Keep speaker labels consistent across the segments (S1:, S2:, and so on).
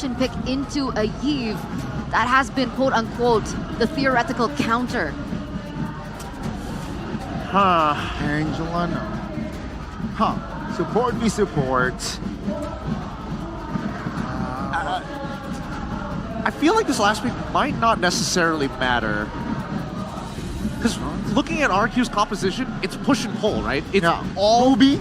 S1: Lucian pick into a Yves, that has been quote-unquote the theoretical counter.
S2: Angela, no. Support v support.
S3: I feel like this last pick might not necessarily matter. Because looking at Rrq's composition, it's push and pull, right? It's all
S2: Ruby.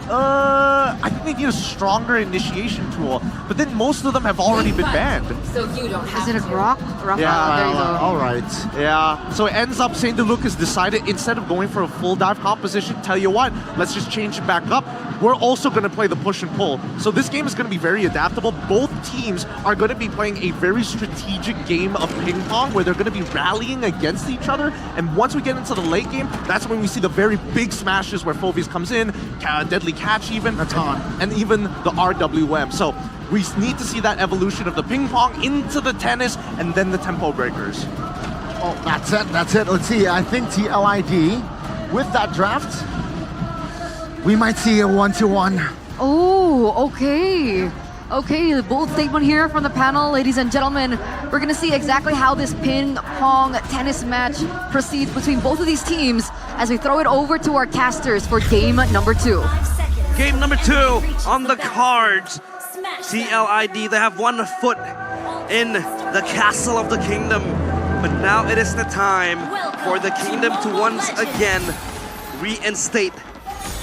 S3: I think they need a stronger initiation tool, but then most of them have already been banned.
S4: So you don't have
S1: Is it a Rrq?
S3: Yeah,
S1: there you go.
S2: All right.
S3: Yeah, so it ends up Saint Lucas decided instead of going for a full dive composition, tell you what, let's just change it back up. We're also going to play the push and pull. So this game is going to be very adaptable. Both teams are going to be playing a very strategic game of ping pong where they're going to be rallying against each other. And once we get into the late game, that's when we see the very big smashes where Phoveus comes in, Deadly Catch even, and even the RWM. So we need to see that evolution of the ping pong into the tennis and then the tempo breakers.
S2: Oh, that's it. Let's see. I think TLID, with that draft, we might see a 1-1.
S1: Oh, okay. Okay, bold statement here from the panel, ladies and gentlemen. We're gonna see exactly how this ping pong tennis match proceeds between both of these teams as we throw it over to our casters for game number 2.
S5: Game number 2 on the cards. TLID, they have 1 foot in the castle of the kingdom. But now it is the time for the kingdom to once again reinstate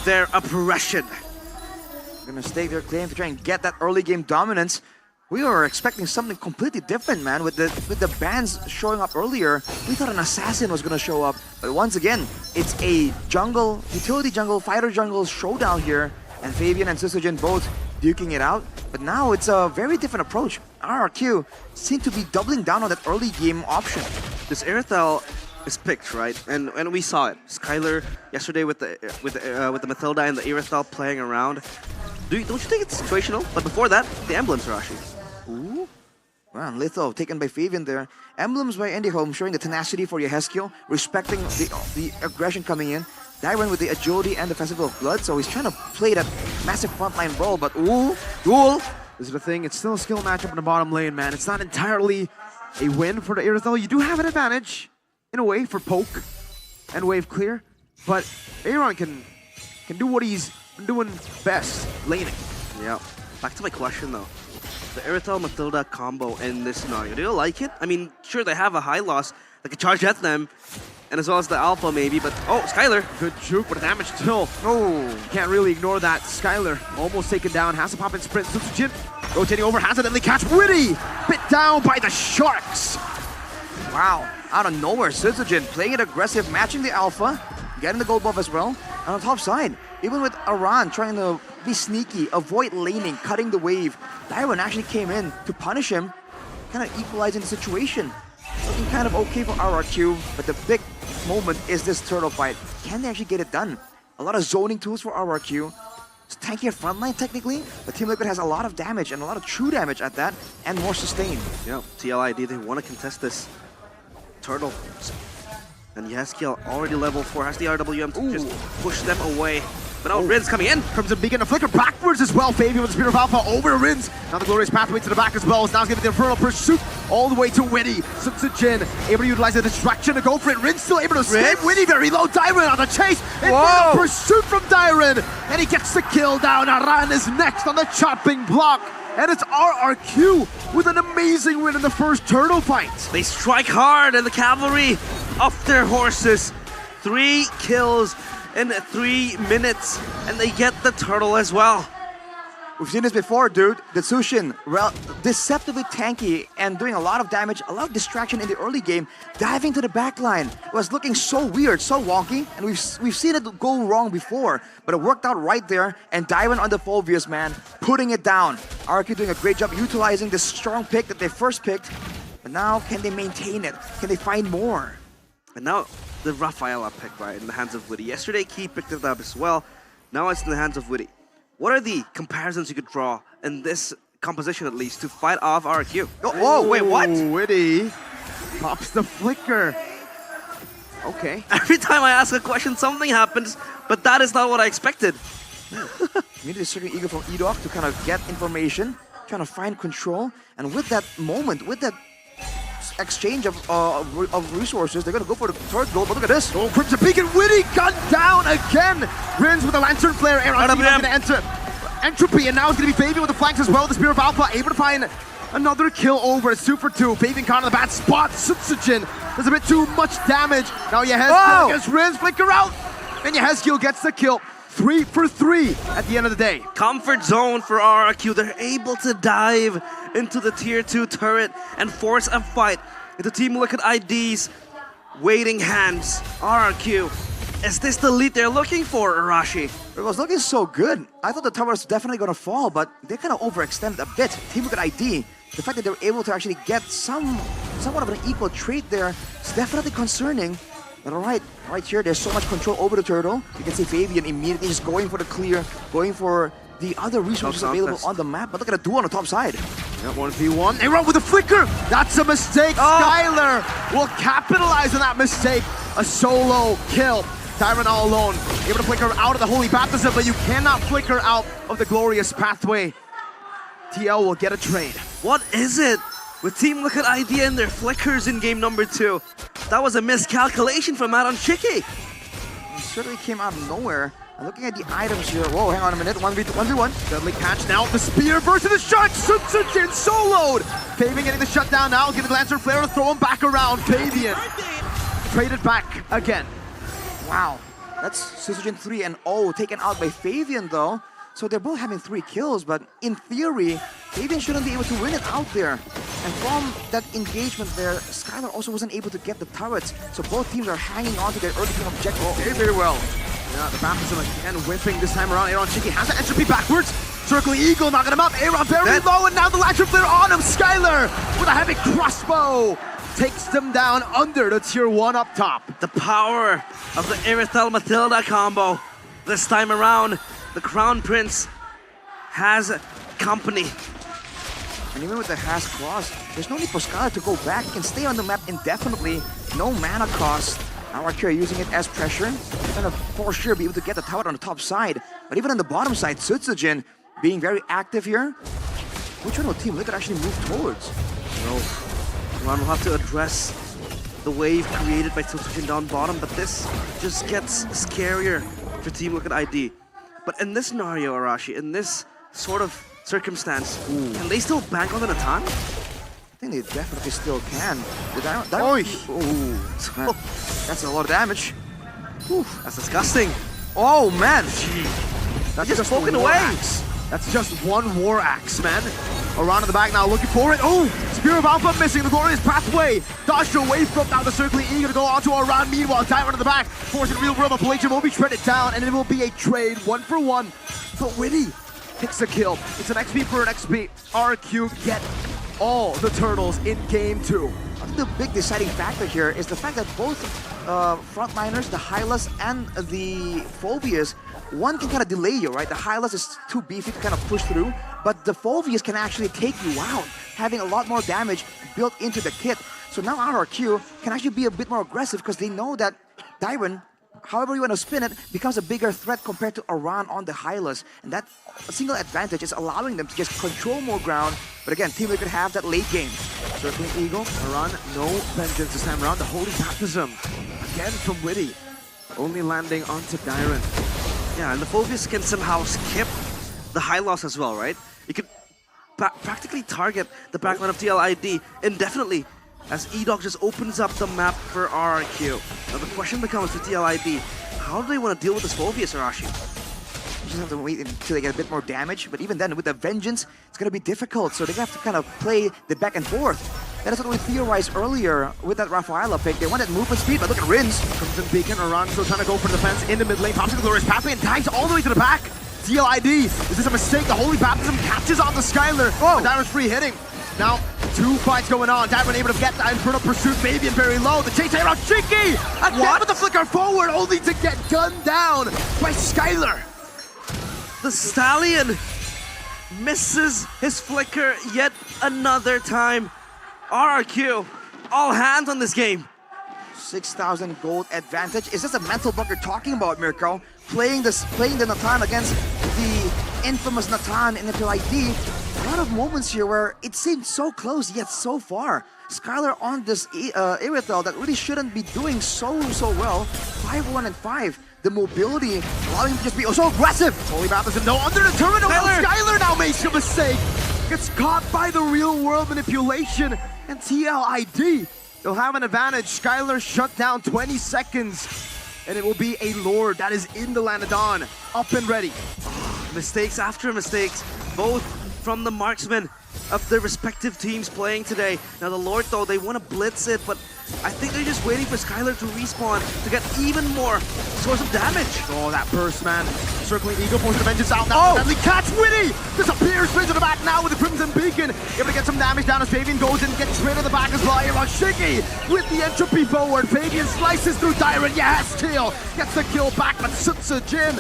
S5: their oppression.
S6: They're gonna stake their claim to try and get that early game dominance. We were expecting something completely different, man. With the bans showing up earlier, we thought an assassin was gonna show up. But once again, it's a jungle, utility jungle, fighter jungle showdown here. And Fabian and Sysogen both duking it out. But now it's a very different approach. Rrq seem to be doubling down on that early game option.
S5: This Irithel is picked, right? And we saw it. Skylar yesterday with the Mathilda and the Irithel playing around. Don't you think it's situational? But before that, the emblems, Rashi.
S6: Ooh. Wow, Litho taken by Fabian there. Emblems by Home showing the tenacity for Yehezkiel, respecting the aggression coming in. Dairon with the agility and the Festival of Blood, so he's trying to play that massive frontline role, but ooh, duel.
S7: This is the thing, it's still a skill matchup in the bottom lane, man. It's not entirely a win for the Irithel. You do have an advantage, in a way, for poke and wave clear, but Aaron can do what he's doing best, laning.
S5: Yeah. Back to my question though. The Irithel Mathilda combo in this scenario, do you like it? I mean, sure, they have a high loss, like a charge at them, and as well as the alpha maybe, but oh, Skylar.
S7: Good juke, but damage still. Oh, can't really ignore that. Skylar almost taken down, has to pop in sprint. Sysogen rotating over, has a deadly catch. Witty bit down by the Sharks.
S6: Wow, out of nowhere, Sysogen playing it aggressive, matching the alpha, getting the gold buff as well. And on the top side, even with Aran trying to be sneaky, avoid laning, cutting the wave, Dairon actually came in to punish him, kind of equalizing the situation. Looking kind of okay for Rrq, but the big moment is this turtle fight. Can they actually get it done? A lot of zoning tools for Rrq. It's tanky at frontline technically, but Team Liquid has a lot of damage and a lot of true damage at that, and more sustain.
S5: Yeah, TLID, they want to contest this turtle. And Yehezkiel already level 4, has the RWM to just push them away. But now Rin's coming in.
S7: Crimson Beacon, a flicker backwards as well. Fabian with the Spear of Alpha over Rins. Now the glorious pathway to the back as well. Now he's giving the Infernal Pursuit all the way to Witty. Sysogen able to utilize the distraction to go for it. Rins still able to escape. Witty very low. Dairon on the chase. Infernal Pursuit from Dairon. And he gets the kill down. Aran is next on the chopping block. And it's Rrq with an amazing win in the first turtle fight.
S5: They strike hard and the cavalry off their horses. 3 kills in 3 minutes, and they get the turtle as well.
S6: We've seen this before, dude. The Sushin, deceptively tanky and doing a lot of damage, a lot of distraction in the early game, diving to the backline. It was looking so weird, so wonky, and we've seen it go wrong before, but it worked out right there, and Dairon on the Phoveus, man, putting it down. Rrq doing a great job utilizing this strong pick that they first picked, but now can they maintain it? Can they find more?
S5: And now the Rafaela pick, right, in the hands of Witty. Yesterday, Key picked it up as well. Now it's in the hands of Witty. What are the comparisons you could draw in this composition, at least, to fight off Rrq?
S6: Oh, whoa, wait, what?
S7: Witty pops the flicker. Okay.
S5: Every time I ask a question, something happens, but that is not what I expected.
S6: You need a certain ego from Edok to kind of get information, trying to find control. And with that moment, with that exchange of resources, they're gonna go for the third goal. But look at this.
S7: Oh, Crimson Beacon, Witty gunned down again. Rins with the Lantern Flare. Aaron gonna enter. Entropy, and now it's gonna be Fabian with the flanks as well. The Spear of Alpha able to find another kill over. It's 2 for 2. Fabian caught in the bad spot. Sutsujin does a bit too much damage. Now Yehezkiel gets Rins, flicker out. And Yehezkiel gets the kill. 3 for 3 at the end of the day.
S5: Comfort zone for Rrq. They're able to dive into the tier 2 turret and force a fight into Team Liquid ID's waiting hands. Rrq, is this the lead they're looking for, Arashi?
S6: It was looking so good. I thought the tower was definitely gonna fall, but they kind of overextended a bit. Team Liquid ID, the fact that they were able to actually get somewhat of an equal trade there is definitely concerning. But right here, there's so much control over the turtle. You can see Fabian immediately just going for the clear, going for the other resources available on the map. But look at the duo on the top side.
S7: Yeah, 1v1. They run with the flicker. That's a mistake. Skylar will capitalize on that mistake. A solo kill. Tyron all alone. Able to flicker out of the Holy Baptism, but you cannot flicker out of the Glorious Pathway. TL will get a trade.
S5: What is it with Team Liquid ID and their flickers in game number 2? That was a miscalculation from Matt on Chicky.
S6: It certainly came out of nowhere. And looking at the items here, whoa, hang on a minute, 1v1.
S7: Deadly catch now, the spear versus the shot, Sutsujin soloed! Fabian getting the shutdown now, giving the Lantern Flare to throw him back around. Fabian traded back again.
S6: Wow, that's Sutsujin 3-0 taken out by Fabian though. So they're both having 3 kills, but in theory, Fabian shouldn't be able to win it out there. And from that engagement there, Skylar also wasn't able to get the turrets. So both teams are hanging on to their early game objective very, very well.
S7: Yeah, the baptism again whipping this time around. Aaron Chicky has the entropy backwards. Circle Eagle knocking him up. Aaron very low, and now the Lantern Flare on him. Skylar with a heavy crossbow takes them down under the tier 1 up top.
S5: The power of the Irithel Matilda combo. This time around, the Crown Prince has company.
S6: And even with the Has Cross, there's no need for Skylar to go back. He can stay on the map indefinitely. No mana cost. Now Rrq are using it as pressure. Gonna for sure be able to get the tower on the top side. But even on the bottom side, Sutsujin being very active here. Which one of the team they could actually move towards?
S5: No. Ron will have to address the wave created by Sutsujin down bottom, but this just gets scarier for Team Liquid ID. But in this scenario, Arashi, in this sort of circumstance, can they still bank on the Natan?
S6: I think they definitely still can. That's a lot of damage.
S5: That's disgusting.
S6: Oh man!
S5: That's just spoken away.
S7: That's just one War Axe, man. Around in the back now, looking for it. Oh, Spear of Alpha missing the Glorious Pathway. Dodged away from now the Circling Eagle to go onto Aran. Meanwhile, Tyron in the back, forcing real world. Palladium will be shredded down, and it will be a trade 1 for 1. But Witty picks a kill. It's an XP for an XP. Rrq get all the turtles in game 2.
S6: I think the big deciding factor here is the fact that both frontliners, the Hylas and the Phobias, one can kind of delay you, right? The Hylas is too beefy to kind of push through, but the Phobias can actually take you out, having a lot more damage built into the kit. So now Rrq can actually be a bit more aggressive because they know that Tyron, however you want to spin it, becomes a bigger threat compared to Aran on the Hylas. And that single advantage is allowing them to just control more ground. But again, Team Liquid have that late game.
S7: Circling Eagle, Aran, no vengeance this time around. The Holy Baptism, again from Witty, only landing onto Dyron.
S5: Yeah, and the Phobius can somehow skip the high loss as well, right? You could practically target the backline of TLID indefinitely as E-Dog just opens up the map for Rrq. Now the question becomes for TLID, how do they want to deal with this Phobius, Arashi?
S6: You just have to wait until they get a bit more damage, but even then, with the Vengeance, it's going to be difficult, so they have to kind of play the back and forth. That is what we theorized earlier with that Rafaela pick. They wanted movement speed, but look at Rins.
S7: Crimson Beacon, Aran still trying to go for the defense in the mid lane. Pops into the Glorious Pathway and dives all the way to the back. TLID, is this a mistake? The Holy Baptism catches on the Skylar. Oh, Dyron's free hitting. Now, 2 fights going on. Dyron able to get that Infernal Pursuit. Fabian very low. The chase around Cheeky! Again with the flicker forward, only to get gunned down by Skylar.
S5: The Stallion misses his flicker yet another time. Rrq, all hands on this game.
S6: 6,000 gold advantage. Is this a mental block you're talking about, Mirko? Playing the Natan against the infamous Natan in the ID. A lot of moments here where it seemed so close yet so far. Skylar on this Irithel that really shouldn't be doing so well. 5-1 and 5. The mobility allowing him to just be so aggressive.
S7: Holy Baptism, no, under the terminal.
S5: Skylar.
S7: Skylar now makes a mistake. Gets caught by the real world manipulation. And TLID, they'll have an advantage. Skylar shut down 20 seconds. And it will be a Lord that is in the Lanadon, up and ready.
S5: Mistakes after mistakes, both from the marksmen of their respective teams playing today. Now the Lord, though, they want to blitz it, but I think they're just waiting for Skylar to respawn to get even more source of damage.
S7: Oh, that burst, man. Circling Eagle, forcing the vengeance out now. Deadly catch, Witty! Disappears, spins to the back now with the Crimson Beacon. Able to get some damage down as Fabian goes in, gets rid of the back as well. Rrq with the entropy forward. Fabian slices through Dyron. Yes, kill! Gets the kill back, but Jin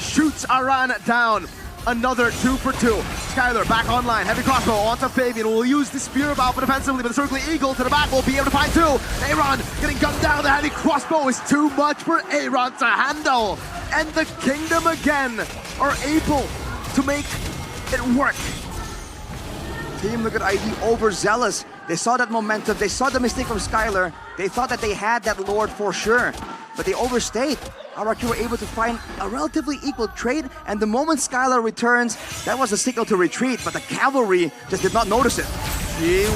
S7: shoots Aran down. Another 2 for 2. Skylar back online. Heavy crossbow onto Fabian. Will use the spear about defensively, but the circling eagle to the back will be able to find 2. Aaron getting gunned down. The heavy crossbow is too much for Aaron to handle. And the Kingdom again are able to make it work.
S6: Team Liquid ID overzealous. They saw that momentum. They saw the mistake from Skylar. They thought that they had that Lord for sure, but they overstayed. Rrq were able to find a relatively equal trade, and the moment Skylar returns, that was a signal to retreat, but the cavalry just did not notice it.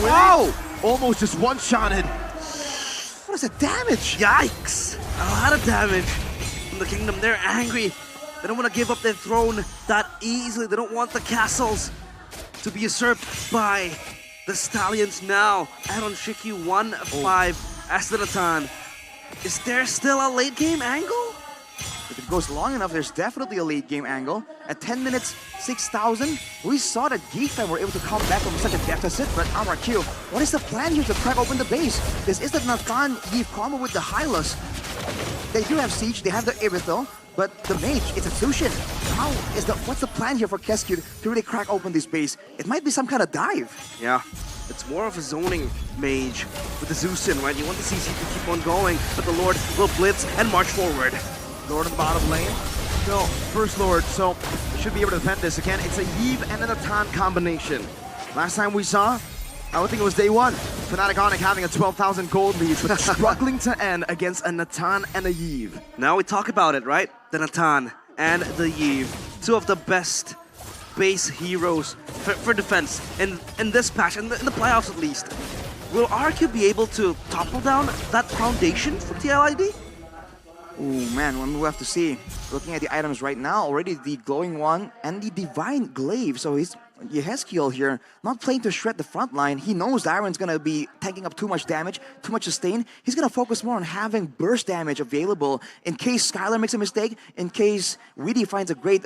S7: Wow! Almost just one-shotted.
S6: What is the damage?
S5: Yikes! A lot of damage from the Kingdom. They're angry. They don't want to give up their throne that easily. They don't want the castles to be usurped by the Stallions now. Rrq 1-5 as the Natan. Is there still a late game angle?
S6: If it goes long enough, there's definitely a late game angle. At 10 minutes, 6,000, we saw that Geek Time were able to come back from such a deficit, but Rrq, what is the plan here to crack open the base? This is the Nathan Eve combo with the Hylos. They do have Siege, they have the Irithel, but the Mage, it's a Sushin. What's the plan here for Kescue to really crack open this base? It might be some kind of dive.
S5: Yeah, it's more of a zoning mage with the Zeusin, right? You want the CC to keep on going, but the Lord will blitz and march forward.
S7: Lord in the bottom lane. No, first Lord, so should be able to defend this. Again, it's a Yve and a Natan combination. Last time we saw, I would think it was day 1. Fnatic Onic having a 12,000 gold lead, but struggling to end against a Natan and a Yve.
S5: Now we talk about it, right? The Natan and the Yve, 2 of the best base heroes for defense in this patch, in the playoffs at least. Will Rrq be able to topple down that foundation for TLID?
S6: Oh man, we'll have to see. Looking at the items right now, already the Glowing One and the Divine Glaive. So he's Yehezkiel here, not playing to shred the front line. He knows Dyron's gonna be taking up too much damage, too much sustain. He's gonna focus more on having burst damage available in case Skylar makes a mistake, in case Weedy finds a great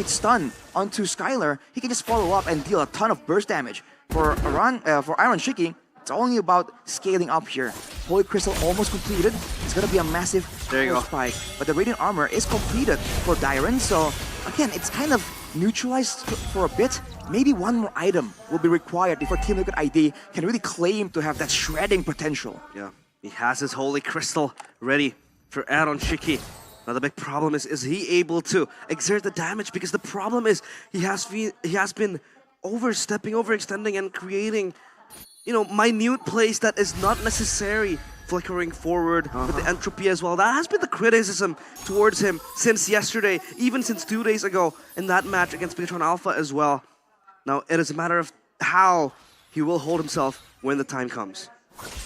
S6: stun onto Skylar. He can just follow up and deal a ton of burst damage. For Rrq, it's only about scaling up here. Holy Crystal almost completed. It's gonna be a massive spike. But the Radiant Armor is completed for Dyron, so again, it's kind of neutralized for a bit. Maybe one more item will be required before Team Liquid ID can really claim to have that shredding potential.
S5: Yeah, he has his Holy Crystal ready for Rrq. Now the big problem is he able to exert the damage? Because the problem is he has been overextending and creating, you know, minute plays that is not necessary, flickering forward with the entropy as well. That has been the criticism towards him since yesterday, even since 2 days ago in that match against Bigatron Alpha as well. Now it is a matter of how he will hold himself when the time comes.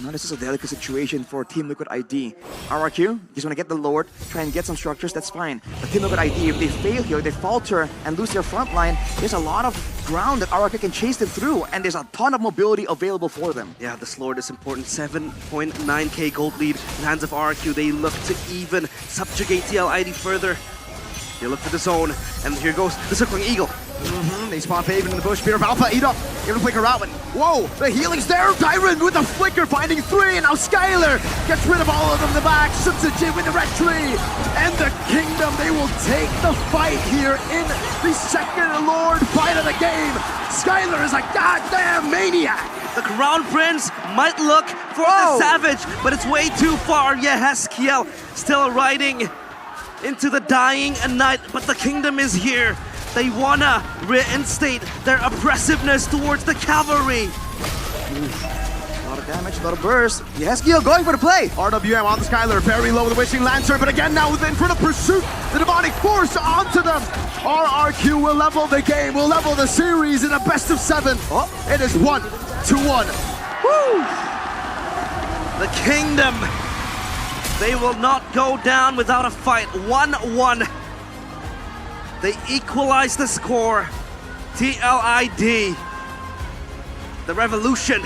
S6: Now this is a delicate situation for Team Liquid ID. Rrq just want to get the Lord, try and get some structures, that's fine. But Team Liquid ID, if they fail here, they falter and lose their front line, there's a lot of ground that Rrq can chase them through, and there's a ton of mobility available for them.
S5: Yeah, this Lord is important. 7.9k gold lead in the hands of Rrq. They look to even subjugate TLID further. They look for the zone, and here goes the Circling Eagle.
S7: They spawn Fabian in the bush. Spear of Alpha, eat up. Able to flicker out, but whoa, the healing's there. Dyron with the flicker, finding 3, and now Skylar gets rid of all of them in the back. Jin with the red tree, and the Kingdom, they will take the fight here in the second Lord fight of the game. Skylar is a goddamn maniac.
S5: The Crown Prince might look for the Savage, but it's way too far. Yehezkiel still riding into the dying night, but the Kingdom is here. They wanna reinstate their aggressiveness towards the cavalry.
S6: A lot of damage, a lot of burst. Yes, Gil going for the play.
S7: RWM on the Skylar, very low with the Wishing Lantern, but again now in front of Pursuit, the Demonic Force onto them. Rrq will level the game, will level the series in a best of 7.
S6: Oh.
S7: It is 1-1.
S5: Woo! The Kingdom, they will not go down without a fight. 1-1. They equalize the score. TLID, the Revolution